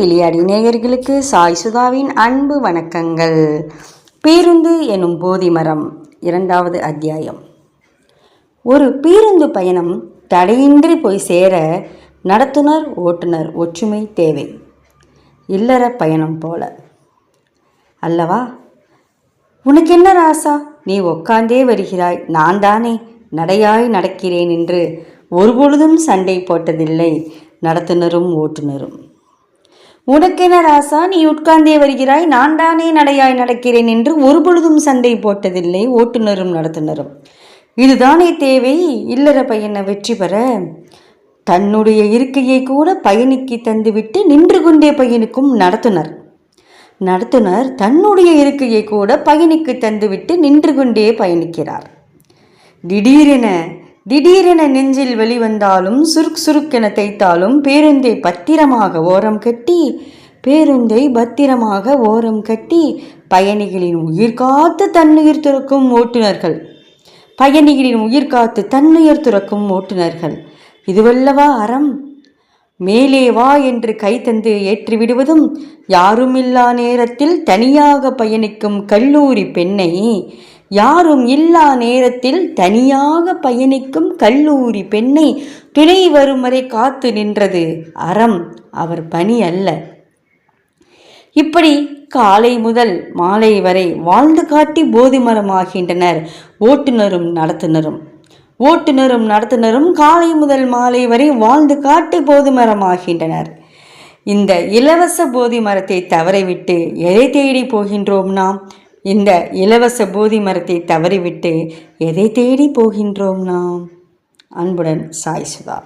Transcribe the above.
விளையாடி நேயர்களுக்கு சாய் சுதாவின் அன்பு வணக்கங்கள். பேருந்து எனும் போதி மரம், 2வது அத்தியாயம். ஒரு பேருந்து பயணம் தடையின்றி போய் சேர நடத்துனர் ஓட்டுநர் ஒற்றுமை தேவை. இல்லற பயணம் போல அல்லவா? உனக்கு என்ன ராசா, நீ உட்கார்ந்தே வருகிறாய், நான் தானே நடையாய் நடக்கிறேன் என்று ஒருபொழுதும் சண்டை போட்டதில்லை நடத்துனரும் ஓட்டுநரும். உனக்கென ராசா, நீ உட்கார்ந்தே வருகிறாய், நான் தானே நடையாய் நடக்கிறேன் என்று ஒருபொழுதும் சண்டை போட்டதில்லை ஓட்டுநரும் நடத்துனரும். இதுதானே தேவை இல்லற பயண வெற்றி பெற. தன்னுடைய இருக்கையை கூட பயணிக்கு தந்துவிட்டு நின்று கொண்டே பயணிக்கும் நடத்துனர். நடத்துனர் தன்னுடைய இருக்கையை கூட பயணிக்கு தந்துவிட்டு நின்று கொண்டே பயணிக்கிறார். திடீரென நெஞ்சில் வெளிவந்தாலும் சுருக்கென தைத்தாலும் பேருந்தை பத்திரமாக ஓரம் கட்டி பயணிகளின் உயிர் காத்து தன்னுயிர் துறக்கும் ஓட்டுநர்கள். இதுவல்லவா அறம்? மேலே வா என்று கை தந்து ஏற்றிவிடுவதும், யாருமில்லா நேரத்தில் தனியாக பயணிக்கும் கல்லூரி பெண்ணை துணை வரும் வரை காத்து நின்றது அறம், அவர் பணி அல்ல. இப்படி காலை முதல் மாலை வரை வாழ்ந்து காட்டி போதி மரமாகின்றனர் ஓட்டுநரும் நடத்துனரும் காலை முதல் மாலை வரை வாழ்ந்து காட்டி போதி மரமாகின்றனர். இந்த இலவச போதி மரத்தை தவறிவிட்டு எதை தேடி போகின்றோம் நாம்? அன்புடன் சாய் சுதா.